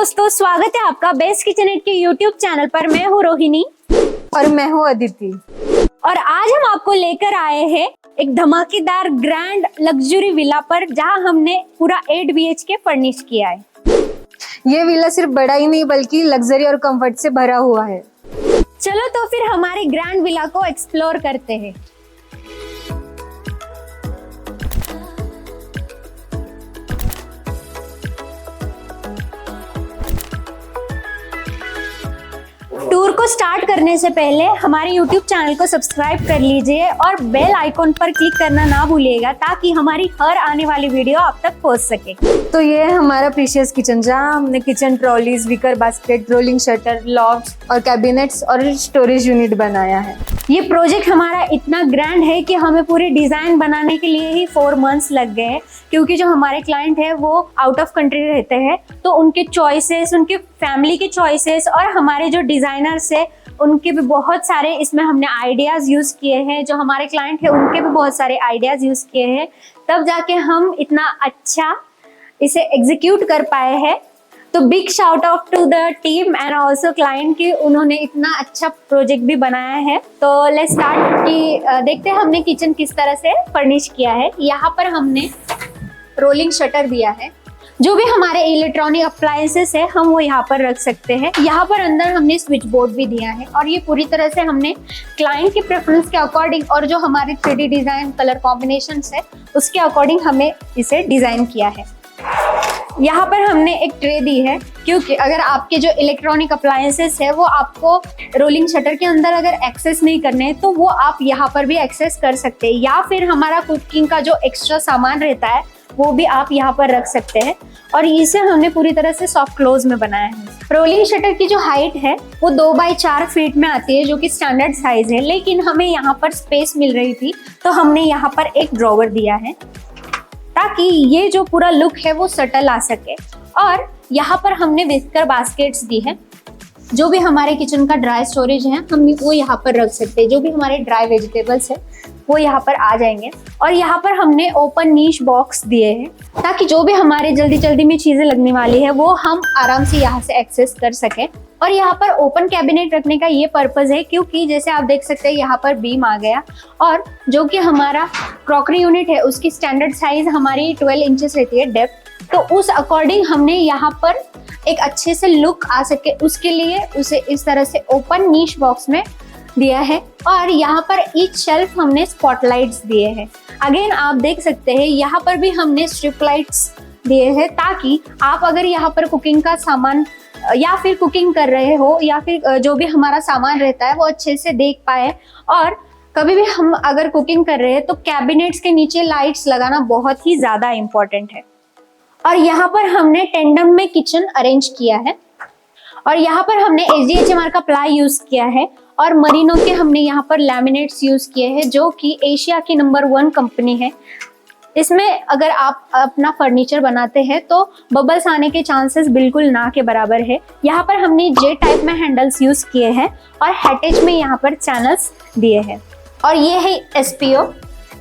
दोस्तों, स्वागत है आपका बेस्ट किचन एड के यूट्यूब चैनल पर। मैं हूँ रोहिणी और मैं हूँ अदिति। और आज हम आपको लेकर आए हैं एक धमाकेदार ग्रैंड लग्जरी विला पर, जहां हमने पूरा 8 BHK फर्निश किया है। ये विला सिर्फ बड़ा ही नहीं बल्कि लग्जरी और कंफर्ट से भरा हुआ है। चलो तो फिर हमारे ग्रैंड विला को एक्सप्लोर करते हैं। टूर को स्टार्ट करने से पहले हमारे YouTube चैनल को सब्सक्राइब कर लीजिए और बेल आइकॉन पर क्लिक करना ना भूलिएगा, ताकि हमारी हर आने वाली वीडियो आप तक पहुंच सके। तो ये है हमारा प्रीशियस किचन, जहां हमने kitchen trolleys, wicker basket, rolling shutter, lofts और कैबिनेट्स और स्टोरेज यूनिट बनाया है। ये प्रोजेक्ट हमारा इतना ग्रैंड है कि हमें पूरी डिजाइन बनाने के लिए ही 4 मंथ्स लग गए, क्योंकि जो हमारे क्लाइंट है वो आउट ऑफ कंट्री रहते हैं, तो उनके चॉइसेस, उनके फैमिली के चॉइसेस और हमारे जो डिजाइनर्स है उनके भी बहुत सारे इसमें हमने आइडियाज यूज किए हैं। जो हमारे क्लाइंट है उनके भी बहुत सारे आइडियाज यूज किए हैं, तब जाके हम इतना अच्छा इसे एग्जीक्यूट कर पाए हैं। तो big shout out to the team and also client की, उन्होंने इतना अच्छा प्रोजेक्ट भी बनाया है। तो लेट्स स्टार्ट कि देखते हैं हमने किचन किस तरह से फर्निश किया है। यहाँ पर हमने रोलिंग शटर दिया है। जो भी हमारे इलेक्ट्रॉनिक अप्लायंसेस है हम वो यहाँ पर रख सकते हैं। यहाँ पर अंदर हमने स्विच बोर्ड भी दिया है, और ये पूरी तरह से हमने क्लाइंट के प्रेफरेंस के अकॉर्डिंग और जो हमारे 3D डिजाइन कलर कॉम्बिनेशंस है उसके अकॉर्डिंग हमें इसे डिजाइन किया है। यहाँ पर हमने एक ट्रे दी है, क्योंकि अगर आपके जो इलेक्ट्रॉनिक अप्लायंसेस है वो आपको रोलिंग शटर के अंदर अगर एक्सेस नहीं करने हैं तो वो आप यहाँ पर भी एक्सेस कर सकते हैं, या फिर हमारा कुकिंग का जो एक्स्ट्रा सामान रहता है वो भी आप यहाँ पर रख सकते हैं। और इसे हमने पूरी तरह से सॉफ्ट क्लोज में बनाया है। रोलिंग शटर की जो हाइट है वो 2x4 फीट में आती है, जो कि स्टैंडर्ड साइज है, लेकिन हमें यहाँ पर स्पेस मिल रही थी तो हमने यहाँ पर एक ड्रॉवर दिया है, ताकि ये जो पूरा लुक है वो सटल आ सके। और यहाँ पर हमने विस्कर बास्केट्स दी है। जो भी हमारे किचन का ड्राई स्टोरेज है हम वो यहाँ पर रख सकते हैं। जो भी हमारे ड्राई वेजिटेबल्स है वो यहाँ पर आ जाएंगे। और यहाँ पर हमने ओपन नीश बॉक्स दिए हैं, ताकि जो भी हमारे जल्दी जल्दी में चीजें लगने वाली है वो हम आराम से यहाँ से एक्सेस कर सकें। और यहाँ पर ओपन कैबिनेट रखने का ये पर्पज है, क्योंकि जैसे आप देख सकते हैं यहाँ पर बीम आ गया, और जो कि हमारा क्रॉकरी यूनिट है उसकी स्टैंडर्ड साइज हमारी 12 इंचेस रहती है डेप्थ, तो उस अकॉर्डिंग हमने यहाँ पर एक अच्छे से लुक आ सके उसके लिए उसे इस तरह से ओपन नीश बॉक्स में दिया है। और यहाँ पर ईच शेल्फ हमने स्पॉटलाइट्स दिए हैं। अगेन आप देख सकते हैं यहाँ पर भी हमने स्ट्रिप लाइट्स दिए हैं, ताकि आप अगर यहाँ पर कुकिंग का सामान या फिर कुकिंग कर रहे हो या फिर जो भी हमारा सामान रहता है वो अच्छे से देख पाए। और कभी भी हम अगर कुकिंग कर रहे हैं तो कैबिनेट्स के नीचे लाइट्स लगाना बहुत ही ज्यादा इम्पोर्टेंट है। और यहाँ पर हमने टेंडम में किचन अरेंज किया है, और यहाँ पर हमने HDHMR का प्लाई यूज किया है, और मरीनो के हमने यहाँ पर लैमिनेट्स यूज किए हैं, जो कि एशिया की नंबर 1 कंपनी है। इसमें अगर आप अपना फर्नीचर बनाते हैं तो बबल्स आने के चांसेस बिल्कुल ना के बराबर है। यहाँ पर हमने J टाइप में हैंडल्स यूज किए हैं, और हैटेज में यहाँ पर चैनल्स दिए हैं। और ये है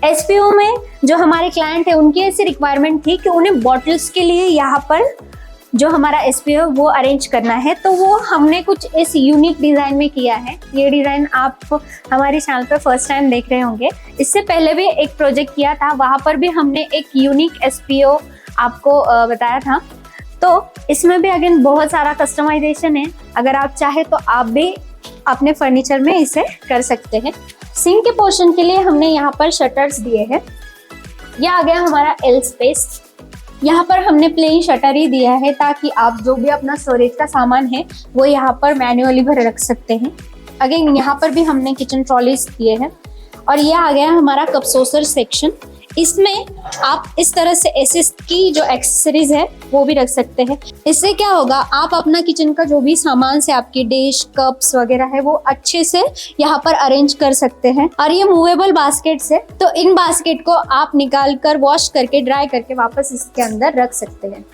SPO में जो हमारे क्लाइंट है उनकी ऐसी रिक्वायरमेंट थी कि उन्हें बॉटल्स के लिए यहाँ पर जो हमारा SPO वो अरेंज करना है, तो वो हमने कुछ इस यूनिक डिज़ाइन में किया है। ये डिज़ाइन आप हमारे चैनल पर फर्स्ट टाइम देख रहे होंगे। इससे पहले भी एक प्रोजेक्ट किया था, वहाँ पर भी हमने एक यूनिक SPO आपको बताया था। तो इसमें भी अगेन बहुत सारा कस्टमाइजेशन है। अगर आप चाहे तो आप भी अपने फर्नीचर में इसे कर सकते हैं। सिंक के पोर्शन के लिए हमने यहाँ पर शटर्स दिए हैं। यह आ गया हमारा L स्पेस। यहाँ पर हमने प्लेन शटर ही दिया है, ताकि आप जो भी अपना स्टोरेज का सामान है वो यहाँ पर मैन्युअली भर रख सकते हैं। अगेन यहाँ पर भी हमने किचन ट्रॉलीज दिए हैं। और यह आ गया हमारा कप सॉसर सेक्शन। इसमें आप इस तरह से एसेस की जो एक्सेसरीज है वो भी रख सकते हैं। इससे क्या होगा, आप अपना किचन का जो भी सामान से आपकी डिश, कप्स वगैरह है वो अच्छे से यहाँ पर अरेंज कर सकते हैं। और ये मूवेबल बास्केट्स है, तो इन बास्केट को आप निकाल कर वॉश करके ड्राई करके वापस इसके अंदर रख सकते हैं।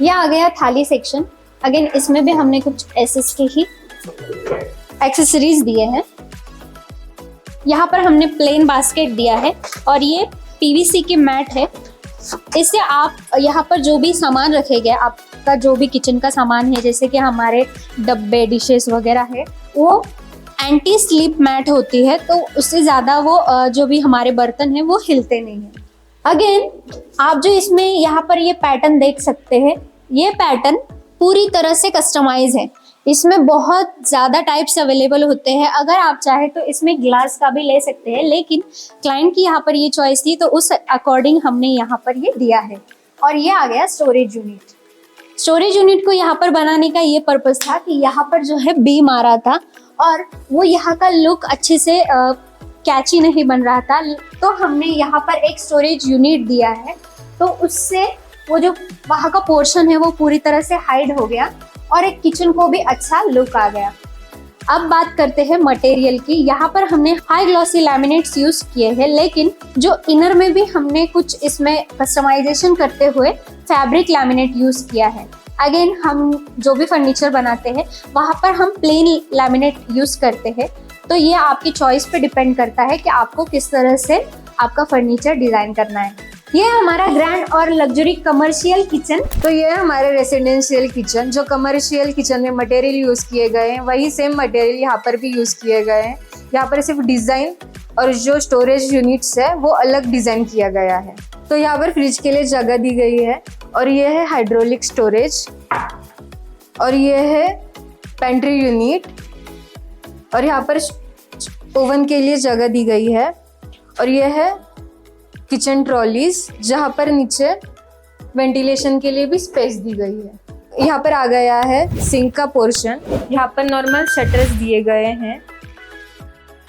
यह आ गया थाली सेक्शन। अगेन इसमें भी हमने कुछ एसेस के ही एक्सेसरीज दिए हैं। यहाँ पर हमने प्लेन बास्केट दिया है, और ये PVC की मैट है, इससे आप यहाँ पर जो भी सामान रखे गए, आपका जो भी किचन का सामान है, जैसे कि हमारे डब्बे, डिशेस वगैरह है, वो एंटी स्लिप मैट होती है, तो उससे ज़्यादा वो जो भी हमारे बर्तन हैं वो हिलते नहीं हैं। अगेन आप जो इसमें यहाँ पर ये पैटर्न देख सकते हैं, ये पैटर्न पूरी तरह से कस्टमाइज है। इसमें बहुत ज़्यादा टाइप्स अवेलेबल होते हैं। अगर आप चाहे तो इसमें ग्लास का भी ले सकते हैं, लेकिन क्लाइंट की यहाँ पर ये चॉइस थी तो उस अकॉर्डिंग हमने यहाँ पर ये दिया है। और ये आ गया स्टोरेज यूनिट। स्टोरेज यूनिट को यहाँ पर बनाने का ये पर्पस था कि यहाँ पर जो है बीम आ रहा था और वो यहाँ का लुक अच्छे से कैची नहीं बन रहा था, तो हमने यहाँ पर एक स्टोरेज यूनिट दिया है, तो उससे वो जो वहाँ का पोर्शन है वो पूरी तरह से हाइड हो गया और एक किचन को भी अच्छा लुक आ गया। अब बात करते हैं मटेरियल की। यहाँ पर हमने हाई ग्लॉसी लैमिनेट्स यूज किए हैं, लेकिन जो इनर में भी हमने कुछ इसमें कस्टमाइजेशन करते हुए फैब्रिक लैमिनेट यूज किया है। अगेन हम जो भी फर्नीचर बनाते हैं वहाँ पर हम प्लेन लैमिनेट यूज करते हैं, तो ये आपकी चॉइस पे डिपेंड करता है कि आपको किस तरह से आपका फर्नीचर डिजाइन करना है। ये हमारा ग्रैंड और लग्जरी कमर्शियल किचन। तो ये है हमारे रेसिडेंशियल किचन। जो कमर्शियल किचन में मटेरियल यूज़ किए गए हैं वही सेम मटेरियल यहाँ पर भी यूज़ किए गए हैं। यहाँ पर सिर्फ डिज़ाइन और जो स्टोरेज यूनिट्स है वो अलग डिज़ाइन किया गया है। तो यहाँ पर फ्रिज के लिए जगह दी गई है और ये है हाइड्रोलिक स्टोरेज और ये है पेंट्री यूनिट और यहाँ पर ओवन के लिए जगह दी गई है और ये है किचन ट्रॉलीज जहाँ पर नीचे वेंटिलेशन के लिए भी स्पेस दी गई है। यहाँ पर आ गया है सिंक का पोर्शन। यहाँ पर नॉर्मल शटर्स दिए गए हैं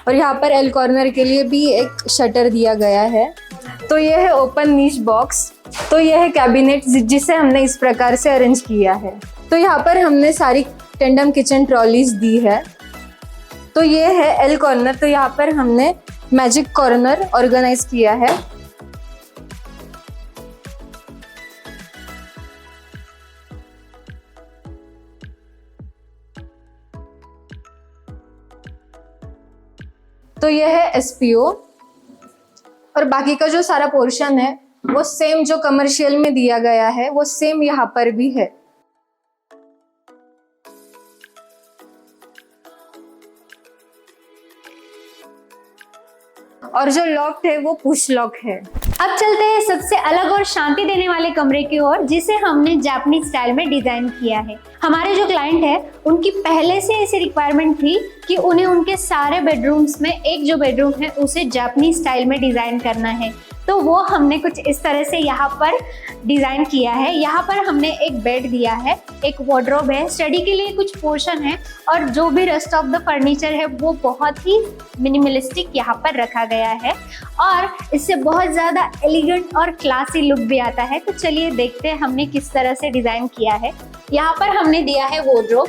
और यहाँ पर एल कॉर्नर के लिए भी एक शटर दिया गया है। तो ये है ओपन नीश बॉक्स। तो ये है कैबिनेट जिसे हमने इस प्रकार से अरेंज किया है। तो यहाँ पर हमने सारी टेंडम किचन ट्रॉलीज दी है। तो ये है एल कॉर्नर। तो यहाँ पर हमने मैजिक कॉर्नर ऑर्गेनाइज किया है। तो ये है एसपीओ और बाकी का जो सारा पोर्शन है वो सेम जो कमर्शियल में दिया गया है वो सेम यहाँ पर भी है। और जो लॉक है वो पुश लॉक है। अब चलते हैं सबसे अलग और शांति देने वाले कमरे की ओर, जिसे हमने जापानीज स्टाइल में डिजाइन किया है। हमारे जो क्लाइंट है उनकी पहले से ऐसी रिक्वायरमेंट थी कि उन्हें उनके सारे बेडरूम्स में एक जो बेडरूम है उसे जापानीज स्टाइल में डिजाइन करना है, तो वो हमने कुछ इस तरह से यहाँ पर डिजाइन किया है। यहाँ पर हमने एक बेड दिया है, एक वार्डरोब है, स्टडी के लिए कुछ पोर्शन है और जो भी रेस्ट ऑफ द फर्नीचर है वो बहुत ही मिनिमलिस्टिक यहाँ पर रखा गया है और इससे बहुत ज़्यादा एलिगेंट और क्लासी लुक भी आता है। तो चलिए देखते हैं हमने किस तरह से डिज़ाइन किया है। यहाँ पर हमने दिया है वार्डरोब।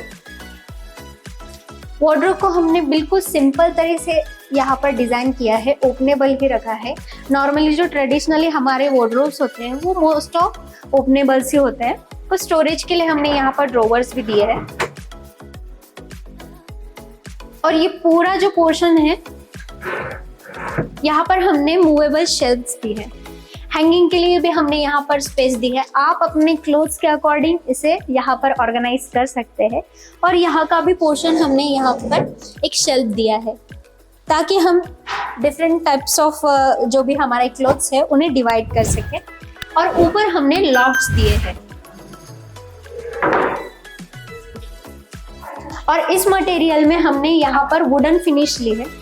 वार्डरोब को हमने बिल्कुल सिंपल तरह से यहाँ पर डिज़ाइन किया है, ओपनेबल ही रखा है। नॉर्मली जो ट्रेडिशनली हमारे वार्डरोब्स होते हैं वो मोस्ट ऑफ ओपनेबल्स ही होते हैं। तो स्टोरेज के लिए हमने यहाँ पर ड्रॉवर्स भी दिए हैं और ये पूरा जो पोर्शन है यहाँ पर हमने मूवेबल शेल्फ्स दी है। हैंगिंग के लिए भी हमने यहाँ पर स्पेस दी है। आप अपने क्लोथ्स के अकॉर्डिंग इसे यहाँ पर ऑर्गेनाइज कर सकते हैं। और यहाँ का भी पोर्शन हमने यहाँ पर एक शेल्फ दिया है ताकि हम डिफरेंट टाइप्स ऑफ जो भी हमारे क्लोथ्स है उन्हें डिवाइड कर सकें। और ऊपर हमने लॉफ्ट्स दिए हैं और इस मटेरियल में हमने यहाँ पर वुडन फिनिश ली है।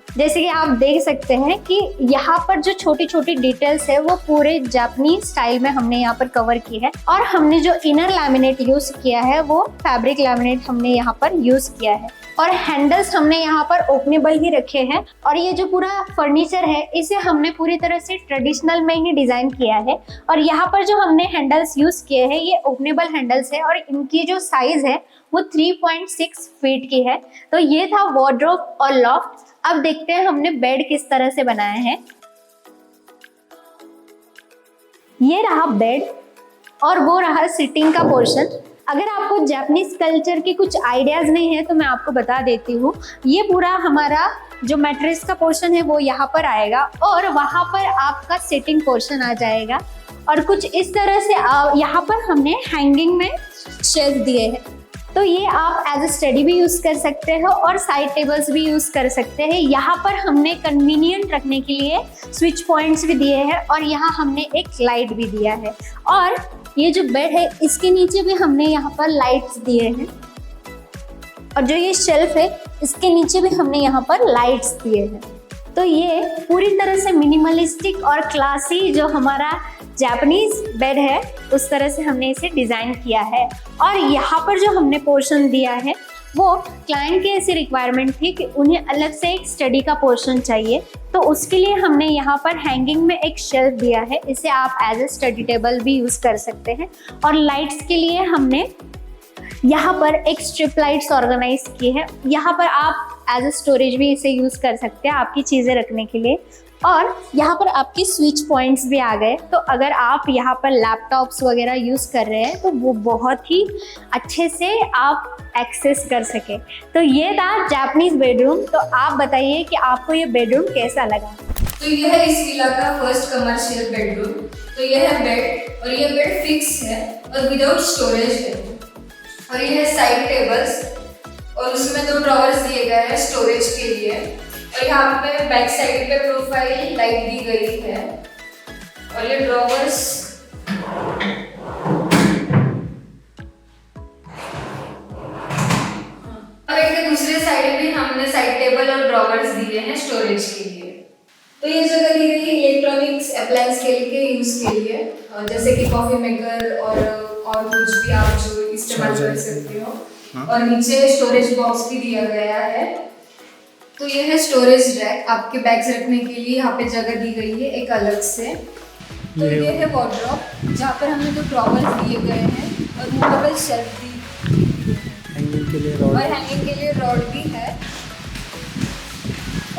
जैसे कि आप देख सकते हैं कि यहाँ पर जो छोटी छोटी डिटेल्स है वो पूरे जापानीज स्टाइल में हमने यहाँ पर कवर की है। और हमने जो इनर लैमिनेट यूज किया है वो फैब्रिक लैमिनेट हमने यहाँ पर यूज किया है और हैंडल्स हमने यहाँ पर ओपनेबल ही रखे हैं। और ये जो पूरा फर्नीचर है इसे हमने पूरी तरह से ट्रेडिशनल में ही डिजाइन किया है। और यहाँ पर जो हमने हैंडल्स यूज किए हैं ये ओपनेबल हैंडल्स है और इनकी जो साइज है वो 3.6 फीट की है। तो ये था वार्डरोब और लॉफ्ट। अब देखते हैं हमने बेड किस तरह से बनाया है। ये रहा बेड और वो रहा सिटिंग का पोर्शन। अगर आपको जापानीज कल्चर के कुछ आइडियाज नहीं है तो मैं आपको बता देती हूँ। ये पूरा हमारा जो मैट्रेस का पोर्शन है वो यहाँ पर आएगा और वहाँ पर आपका सिटिंग पोर्शन आ जाएगा और कुछ इस तरह से यहाँ पर हमने हैंगिंग में शेल्फ दिए हैं। तो ये आप एज अ स्टडी भी यूज़ कर सकते हो और साइड टेबल्स भी यूज़ कर सकते हैं। यहाँ पर हमने कन्वीनियंट रखने के लिए स्विच पॉइंट्स भी दिए हैं और यहाँ हमने एक लाइट भी दिया है। और ये जो बेड है इसके नीचे भी हमने यहाँ पर लाइट्स दिए हैं और जो ये शेल्फ है इसके नीचे भी हमने यहाँ पर लाइट्स दिए हैं। तो ये पूरी तरह से मिनिमलिस्टिक और क्लासी जो हमारा जापानीज बेड है उस तरह से हमने इसे डिज़ाइन किया है। और यहाँ पर जो हमने पोर्शन दिया है वो क्लाइंट की ऐसी रिक्वायरमेंट थी कि उन्हें अलग से एक स्टडी का पोर्शन चाहिए, तो उसके लिए हमने यहाँ पर हैंगिंग में एक शेल्फ दिया है। इसे आप एज ए स्टडी टेबल भी यूज़ कर सकते हैं। और लाइट्स के लिए हमने यहाँ पर एक स्ट्रिप लाइट्स ऑर्गेनाइज की है। यहाँ पर आप एज ए स्टोरेज भी इसे यूज़ कर सकते हैं आपकी चीज़ें रखने के लिए। और यहाँ पर आपके स्विच पॉइंट्स भी आ गए, तो अगर आप यहाँ पर लैपटॉप्स वगैरह यूज़ कर रहे हैं तो वो बहुत ही अच्छे से आप एक्सेस कर सके। तो ये था जापानीज बेडरूम। तो आप बताइए कि आपको ये बेडरूम कैसा लगा। तो यह है इस विला का फर्स्ट कमर्शियल बेडरूम। तो यह है बेड और यह बेड फिक्स है और विदाउट स्टोरेज है। और यह है साइड टेबल्स और उसमें 2 ड्रॉवर्स दिए गए हैं स्टोरेज के लिए। और यहाँ पे बैक साइड पे प्रोफाइल लाइट दी गई है और ये ड्रॉवर्स और एक दूसरे साइड भी हमने साइड टेबल और ड्रॉवर्स दिए हैं स्टोरेज के लिए। तो ये जगह दी गई है इलेक्ट्रॉनिक्स अप्लायंस के लिए यूज के लिए, जैसे कि कॉफी मेकर और कुछ भी आप जो इस्तेमाल कर सकते हो। और नीचे स्टोरेज बॉक्स भी दिया गया है। तो ये है स्टोरेज रैक, आपके बैग्स रखने के लिए यहाँ पे जगह दी गई है एक अलग से। तो ये है वार्डरोब जहाँ पर हमें 2 ड्रॉवर्स दिए गए हैं और मूवेबल शेल्फ दी हैंगिंग के लिए रॉड भी है।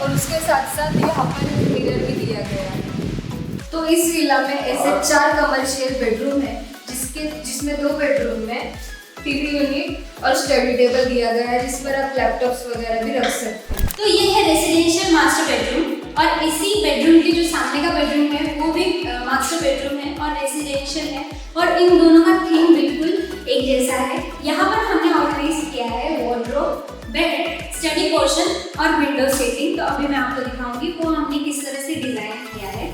और उसके साथ साथ यहाँ पर मिरर भी दिया गया है। तो इस विला में ऐसे 4 कमर्शियल बेडरूम है जिसमें 2 बेडरूम में टीवी यूनिट और स्टडी टेबल दिया गया है जिस पर आप लैपटॉप्स वगैरह भी रख सकते हैं। तो ये है रेजिडेंशियल मास्टर बेडरूम और इसी बेडरूम के जो सामने का बेडरूम है वो भी मास्टर बेडरूम है और रेजिडेंशियल है और इन दोनों का थीम बिल्कुल एक जैसा है। यहाँ पर हमने ऑर्गेनाइज किया है वार्डरोब, बेड, स्टडी पोर्शन और विंडो सीटिंग। तो अभी मैं आपको दिखाऊंगी वो हमने किस तरह से डिजाइन किया है।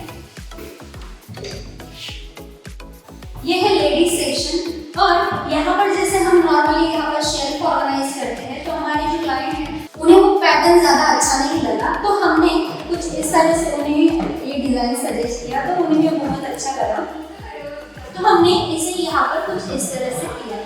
ये है लेडीज सेक्शन और यहाँ पर जैसे हम नॉर्मली यहाँ पर शेल्फ ऑर्गेनाइज करते हैं तो हमारे जो क्लाइंट हैं उन्हें वो पैटर्न ज़्यादा अच्छा नहीं लगा, तो हमने कुछ इस तरह से उन्हें ये डिज़ाइन सजेस्ट किया तो उन्हें ये बहुत अच्छा लगा। तो हमने इसे यहाँ पर कुछ इस तरह से किया।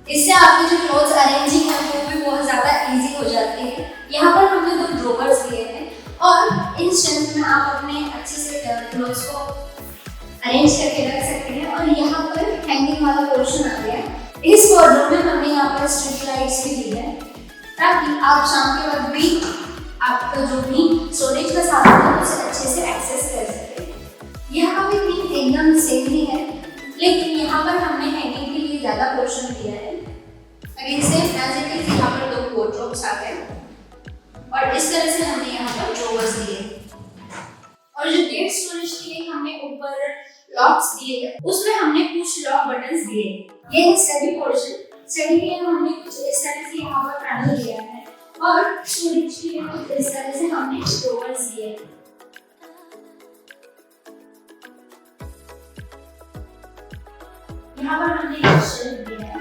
इससे आपके जो क्लोथ्स अरेंजिंग है वो भी बहुत ज़्यादा इजी हो जाती है। यहाँ पर हमने 2 ड्रॉवर्स दिए हैं और इन शेल्फ में आप अपने अच्छे से क्लोथ्स को अरेंज करके रख सकते हैं। और यहाँ पर हैंगिंग वाला पोर्शन आ गया। इस वार्डरोब में हमने यहाँ पर स्ट्रिप लाइट्स भी दी है ताकि आप शाम के वक्त भी आपका जो भी स्टोरेज का सामान है उसे अच्छे से एक्सेस कर सकें। यहाँ भी थीम एकदम सेम ही है लेकिन यहाँ पर हमने हैंगिंग के लिए ज़्यादा पोर्शन दिया है। Again same as it is यहाँ पर 2 वार्डरोब्स आ गए और इस तरह से हमने यहाँ पर ड्रॉवर्स दिए और जो डेट स्टोरेज के लिए हमने ऊपर लॉक्स दिए उसमें हमने कुछ लॉक बटन्स दिए। ये है स्टडी पोर्शन। स्टडी के लिए हमने कुछ इस तरह से यहाँ पर पैनल दिया है और स्टोरेज के लिए कुछ इस तरह से हमने ड्रॉवर्स दिए। यहाँ पर हमने एक शेल्फ दिया है।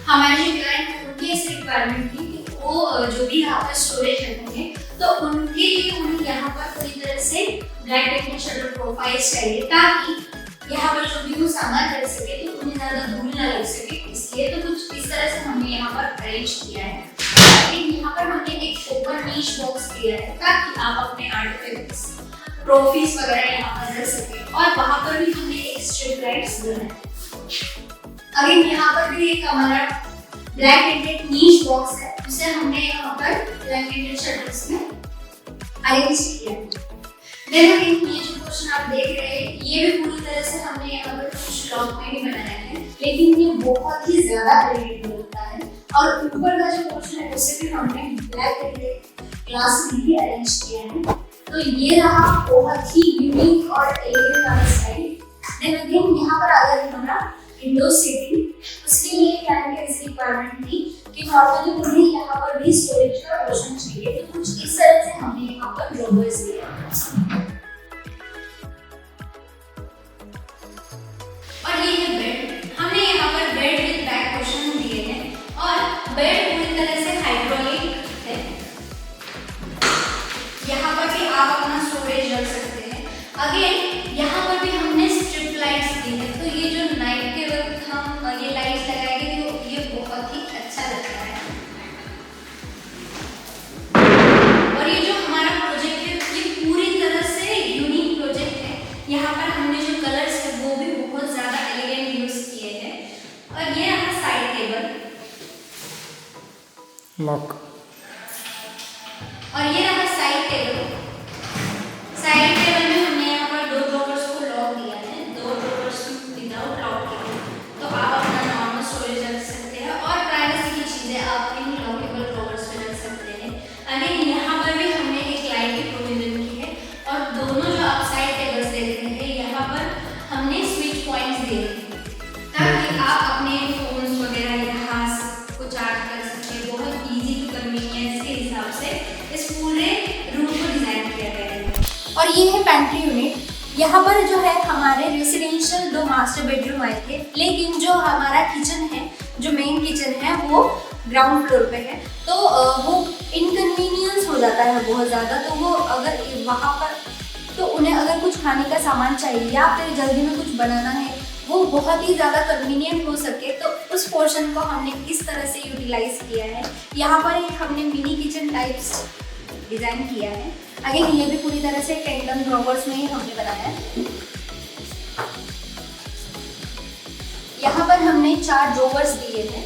हमारे जो क्लाइंट है उनकी इस रिक्वायरमेंट थी कि वो जो भी यहाँ पर स्टोरेज रखेंगे तो उनके लिए उन्हें यहाँ पर पूरी तरह से ब्लैक टेक्निक शटर प्रोफाइल चाहिए ताकि यहाँ पर जो भी वो सामान रख सके तो उन्हें ज़्यादा धूल ना लग सके। इसलिए तो कुछ इस तरह से हमने यहाँ पर अरेंज किया है। लेकिन यहाँ पर हमने एक ओपन नीश बॉक्स दिया है ताकि आप अपने आर्टिफैक्ट्स, ट्रॉफीज वगैरह यहाँ पर रख सकें। और वहाँ पर भी हमने एक स्ट्रिप लाइट्स दिया है। अगेन यहाँ पर भी एक हमारा ब्लैक टेंटेड नीश बॉक्स है उसे हमने यहाँ पर ब्लैक टेंटेड शटर्स में अरेंज किया है। देन अगेन ये जो पोर्शन आप देख रहे हैं ये भी पूरी तरह से हमने यहाँ पर कुछ लॉक में ही बनाया है, लेकिन ये बहुत ही ज्यादा एलिगेंट लगता है। और ऊपर का जो पोर्शन है उसे भी हमने ब्लैक कलर के ग्लास में ही अरेंज किया है। तो ये रहा बहुत ही यूनिक और एलिगेंट वाला स्टाइल। देन अगेन यहाँ पर अगर हमारा विंडो सीटिंग, उसके लिए क्लाइंट की ऐसी रिक्वायरमेंट थी कि नॉर्मली उन्हें यहाँ पर भी स्टोरेज का पोर्शन चाहिए, तो कुछ इस तरह से हमने यहाँ पर ड्रॉवर्स दिए हैं। और ये है बेड, हमने यहाँ पर बेड विद बैक पोर्शन दिए हैं और बेड पूरी तरह से हाइड्रोलिक है। यहाँ पर भी आप अपना स्टोरेज रख सकते हैं। अगेन यहाँ पर भी हमने स्ट्रिप लाइट्स दी है, तो ये जो नाइट के वक्त हम ये लाइट्स लगाएंगे तो ये बहुत ही अच्छा लगता है। और ये जो हमारा प्रोजेक्ट है ये पूरी तरह से यूनिक प्रोजेक्ट है। यहाँ पर हमने जो कलर्स है वो भी बहुत ज्यादा एलिगेंट यूज किए हैं। और ये रहा साइड टेबल लॉक, और ये रहा साइड टेबल। साइड टेबल में हमने यहाँ पर दो ड्रॉवर्स को लॉक दिया है, दो ड्रॉवर्स विदाउट लॉक के, तो आप अपना नॉर्मल स्टोरेज रख सकते हैं और प्राइवेसी की चीजें आप इन लॉकेबल ड्रॉवर्स में रख सकते हैं। अगेन यहाँ पर भी हमने एक लाइट की प्रोविजन की है और दोनों जो आप साइड टेबल्स दे रहे हैं यहाँ पर हमने स्विच पॉइंट्स दिए हैं ताकि आप अपने फोन्स वगैरह यहाँ को चार्ज कर सकें। बहुत इजी टू कन्वीनियंस के हिसाब से इस पूरे रूम को डिजाइन किया गया है। और ये है पेंट्री यूनिट। यहाँ पर जो है हमारे रेसिडेंशियल 2 मास्टर बेडरूम आए थे, लेकिन जो हमारा किचन है, जो मेन किचन है वो ग्राउंड फ्लोर पे है, तो वो इनकन्वीनियंस हो जाता है बहुत ज़्यादा। तो वो अगर वहाँ पर तो उन्हें अगर कुछ खाने का सामान चाहिए या फिर जल्दी में कुछ बनाना है, वो बहुत ही ज़्यादा कन्वीनियंट हो सके, तो उस पोर्शन को हमने इस तरह से यूटिलाइज किया है। यहाँ पर एक हमने मिनी किचन टाइप्स डिज़ाइन किया है। अगेन ये भी पूरी तरह से टेंडन ड्रॉवर्स में ही हमने बनाया है। यहाँ पर हमने 4 ड्रॉवर्स दिए हैं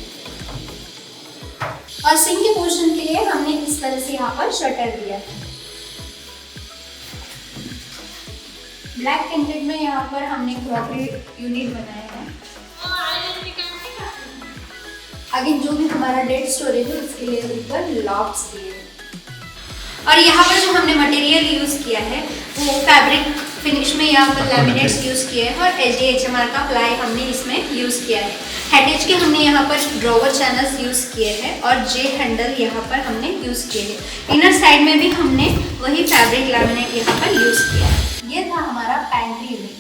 और सिंक के पोर्शन के लिए हमने इस तरह से यहाँ पर शटर दिया है। ब्लैक टिंटेड में यहाँ पर हमने क्रॉकरी यूनिट बनाया है। आगे जो भी हमारा डेड स्टोरेज है उसके लिए ऊपर लॉक्स दिए हैं। और यहाँ पर जो हमने मटेरियल यूज़ किया है वो फैब्रिक फिनिश में यहाँ पर लैमिनेट्स यूज़ किए हैं और HDHMR का प्लाई हमने इसमें यूज़ किया है। हेटेज के हमने यहाँ पर ड्रॉवर चैनल्स यूज़ किए हैं और जे हैंडल यहाँ पर हमने यूज़ किए हैं। इनर साइड में भी हमने वही फैब्रिक लैमिनेट यहाँ पर यूज़ किया है। ये था हमारा पैंट्री यूनिट।